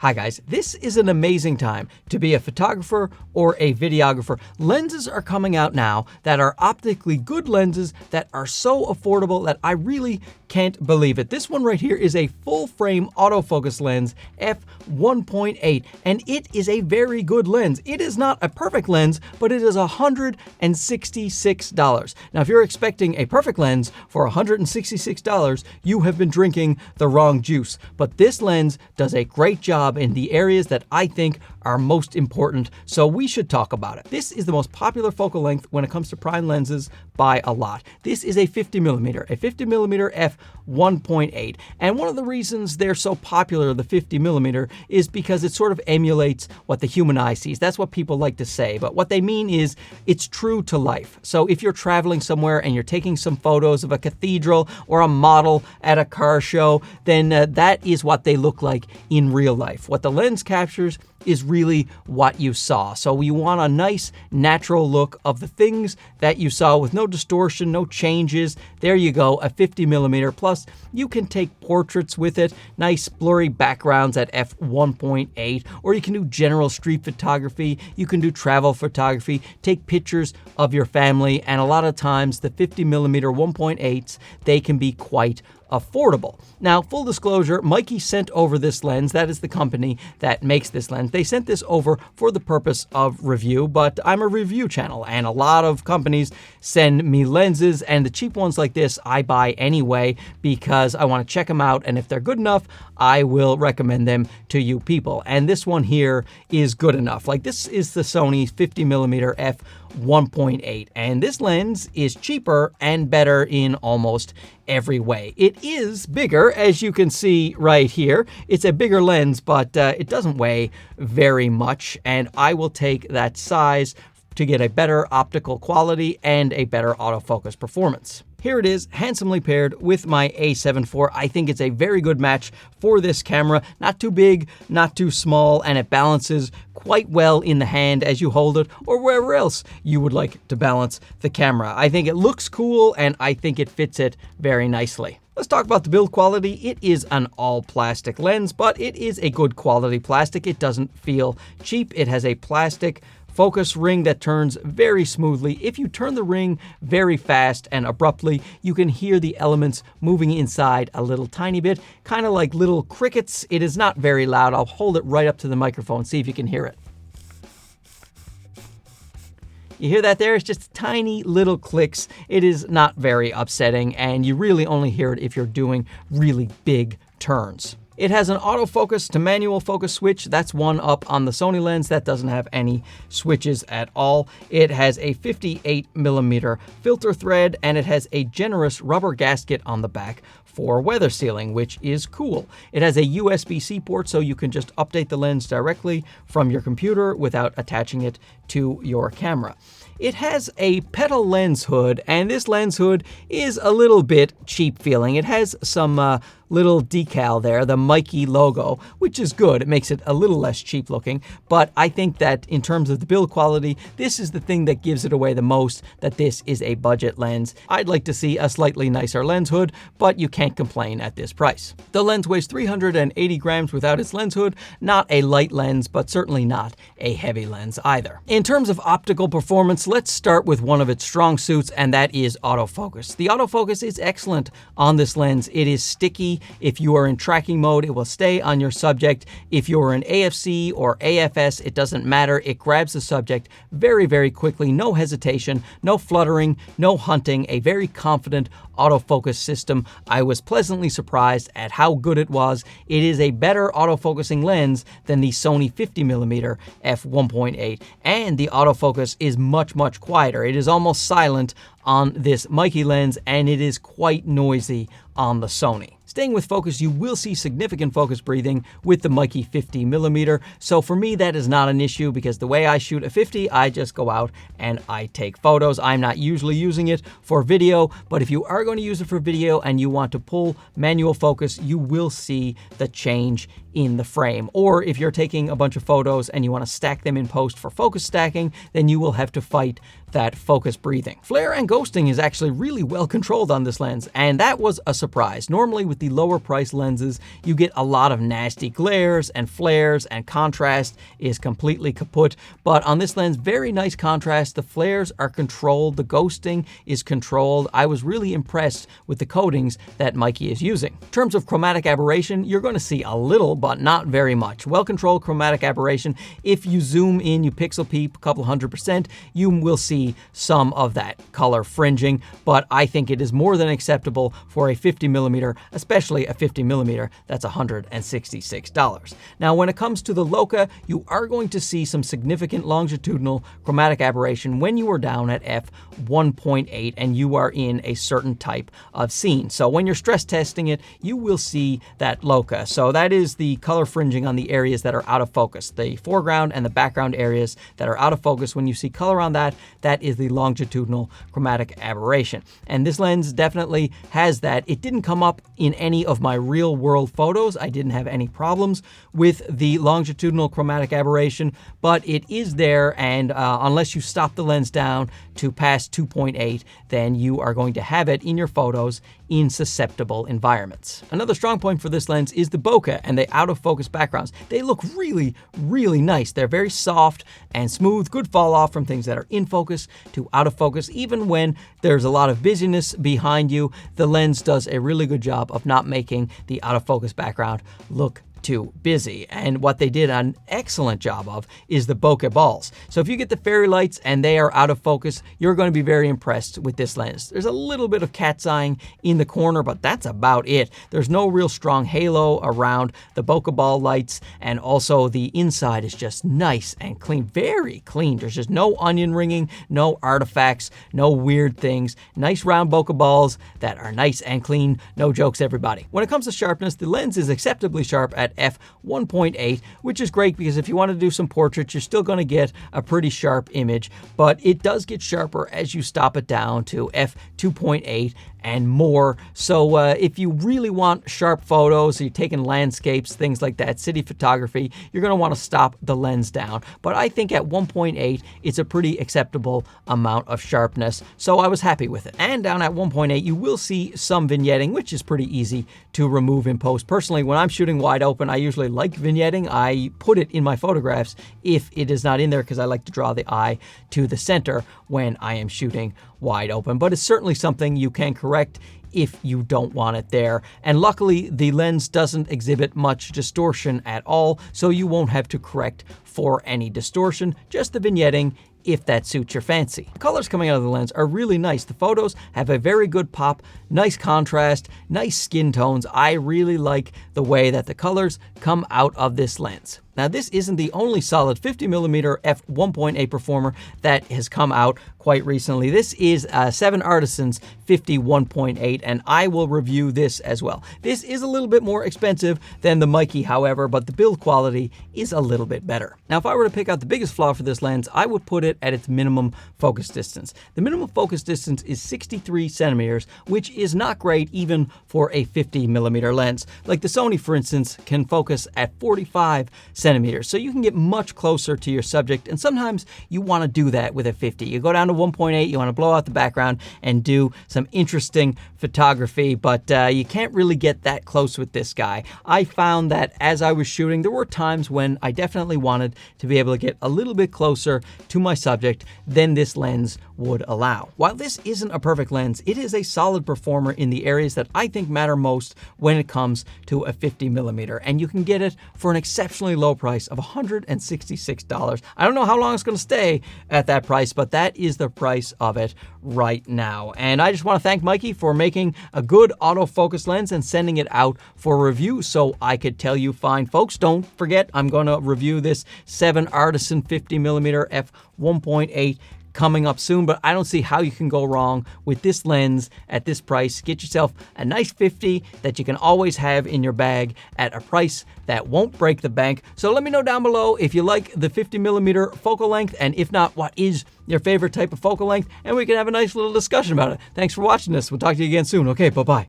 Hi guys, this is an amazing time to be a photographer or a videographer. Lenses are coming out now that are optically good lenses that are so affordable that I really can't believe it. This one right here is a full frame autofocus lens, f1.8, and it is a very good lens. It is not a perfect lens, but it is $166. Now, if you're expecting a perfect lens for $166, you have been drinking the wrong juice. But this lens does a great job in the areas that I think are most important, so we should talk about it. This is the most popular focal length when it comes to prime lenses by a lot. This is a 50mm f1.8, and one of the reasons they're so popular, the 50mm, is because it sort of emulates what the human eye sees. That's what people like to say, but what they mean is it's true to life. So if you're traveling somewhere and you're taking some photos of a cathedral or a model at a car show, then that is what they look like in real life. What the lens captures is really what you saw. So you want a nice natural look of the things that you saw with no distortion, no changes. There you go, a 50mm. Plus you can take portraits with it, nice blurry backgrounds at f1.8, or you can do general street photography, you can do travel photography, take pictures of your family, and a lot of times the 50mm 1.8s, they can be quite affordable. Now, full disclosure, Meike sent over this lens. That is the company that makes this lens. They sent this over for the purpose of review, but I'm a review channel and a lot of companies send me lenses, and the cheap ones like this I buy anyway because I want to check them out, and if they're good enough, I will recommend them to you people. And this one here is good enough. Like, this is the Sony 50mm f1.8, and this lens is cheaper and better in almost every way. It is bigger, as you can see right here. It's a bigger lens, but it doesn't weigh very much, and I will take that size to get a better optical quality and a better autofocus performance. Here it is, handsomely paired with my a7 IV. I think it's a very good match for this camera. Not too big, not too small, and it balances quite well in the hand as you hold it or wherever else you would like to balance the camera. I think it looks cool, and I think it fits it very nicely. Let's talk about the build quality. It is an all plastic lens, but it is a good quality plastic. It doesn't feel cheap. It has a plastic focus ring that turns very smoothly. If you turn the ring very fast and abruptly, you can hear the elements moving inside a little tiny bit, kind of like little crickets. It is not very loud. I'll hold it right up to the microphone, see if you can hear it. You hear that there? It's just tiny little clicks. It is not very upsetting, and you really only hear it if you're doing really big turns. It has an autofocus to manual focus switch. That's one up on the Sony lens. That doesn't have any switches at all. It has a 58mm filter thread, and it has a generous rubber gasket on the back for weather sealing, which is cool. It has a USB-C port, so you can just update the lens directly from your computer without attaching it to your camera. It has a petal lens hood, and this lens hood is a little bit cheap feeling. It has some little decal there, the Meike logo, which is good. It makes it a little less cheap looking, but I think that in terms of the build quality, this is the thing that gives it away the most, that this is a budget lens. I'd like to see a slightly nicer lens hood, but you can't complain at this price. The lens weighs 380 grams without its lens hood. Not a light lens, but certainly not a heavy lens either. In terms of optical performance, let's start with one of its strong suits, and that is autofocus. The autofocus is excellent on this lens. It is sticky. If you are in tracking mode, it will stay on your subject. If you're in AFC or AFS, it doesn't matter. It grabs the subject very, very quickly. No hesitation, no fluttering, no hunting. A very confident autofocus system. I was pleasantly surprised at how good it was. It is a better autofocusing lens than the Sony 50mm f1.8, and the autofocus is much, much quieter. It is almost silent on this Meike lens, and it is quite noisy on the Sony. Staying with focus, you will see significant focus breathing with the Meike 50mm. So for me, that is not an issue because the way I shoot a 50, I just go out and I take photos. I'm not usually using it for video, but if you are going to use it for video and you want to pull manual focus, you will see the change in the frame. Or if you're taking a bunch of photos and you want to stack them in post for focus stacking, then you will have to fight that focus breathing. Flare and ghosting is actually really well controlled on this lens, and that was a surprise. Normally with with the lower price lenses, you get a lot of nasty glares and flares, and contrast is completely kaput. But on this lens, very nice contrast. The flares are controlled. The ghosting is controlled. I was really impressed with the coatings that Meike is using. In terms of chromatic aberration, you're going to see a little, but not very much. Well-controlled chromatic aberration. If you zoom in, you pixel peep a couple 100%, you will see some of that color fringing, but I think it is more than acceptable for a 50mm, especially a 50mm that's $166. Now, when it comes to the Loca, you are going to see some significant longitudinal chromatic aberration when you are down at f1.8 and you are in a certain type of scene. So when you're stress testing it, you will see that Loca. So that is the color fringing on the areas that are out of focus. The foreground and the background areas that are out of focus, when you see color on that, that is the longitudinal chromatic aberration. And this lens definitely has that. It didn't come up in any of my real world photos. I didn't have any problems with the longitudinal chromatic aberration, but it is there, and unless you stop the lens down to past 2.8, then you are going to have it in your photos in susceptible environments. Another strong point for this lens is the bokeh and the out of focus backgrounds. They look really, really nice. They're very soft and smooth, good fall off from things that are in focus to out of focus. Even when there's a lot of busyness behind you, the lens does a really good job of not making the out of focus background look too busy. And what they did an excellent job of is the bokeh balls. So if you get the fairy lights and they are out of focus, you're going to be very impressed with this lens. There's a little bit of cat's eyeing in the corner, but that's about it. There's no real strong halo around the bokeh ball lights, and also the inside is just nice and clean, very clean. There's just no onion ringing, no artifacts, no weird things. Nice round bokeh balls that are nice and clean. No jokes, everybody. When it comes to sharpness, the lens is acceptably sharp at f1.8, which is great because if you want to do some portraits, you're still going to get a pretty sharp image, but it does get sharper as you stop it down to f2.8 and more. So if you really want sharp photos, you're taking landscapes, things like that, city photography, you're going to want to stop the lens down. But I think at 1.8, it's a pretty acceptable amount of sharpness, so I was happy with it. And down at 1.8, you will see some vignetting, which is pretty easy to remove in post. Personally, when I'm shooting wide open, I usually like vignetting. I put it in my photographs if it is not in there because I like to draw the eye to the center when I am shooting wide open. But it's certainly something you can correct if you don't want it there. And luckily, the lens doesn't exhibit much distortion at all, so you won't have to correct for any distortion, just the vignetting if that suits your fancy. The colors coming out of the lens are really nice. The photos have a very good pop, nice contrast, nice skin tones. I really like the way that the colors come out of this lens. Now, this isn't the only solid 50mm f1.8 performer that has come out quite recently. This is 7 Artisans 51.8, and I will review this as well. This is a little bit more expensive than the Meike, however, but the build quality is a little bit better. Now, if I were to pick out the biggest flaw for this lens, I would put it at its minimum focus distance. The minimum focus distance is 63 centimeters, which is not great even for a 50mm lens. Like the Sony, for instance, can focus at 45 centimeters, so you can get much closer to your subject, and sometimes you want to do that with a 50. You go down to 1.8, you want to blow out the background and do some interesting photography, but you can't really get that close with this guy. I found that as I was shooting, there were times when I definitely wanted to be able to get a little bit closer to my subject than this lens would allow. While this isn't a perfect lens, it is a solid performer in the areas that I think matter most when it comes to a 50mm, and you can get it for an exceptionally low price of $166. I don't know how long it's going to stay at that price, but that is the price of it right now. And I just want to thank Meike for making a good autofocus lens and sending it out for review so I could tell you fine folks. Don't forget, I'm going to review this 7 Artisan 50mm f1.8 coming up soon, but I don't see how you can go wrong with this lens at this price. Get yourself a nice 50 that you can always have in your bag at a price that won't break the bank. So let me know down below if you like the 50mm focal length, and if not, what is your favorite type of focal length, and we can have a nice little discussion about it. Thanks for watching this. We'll talk to you again soon. Okay, bye-bye.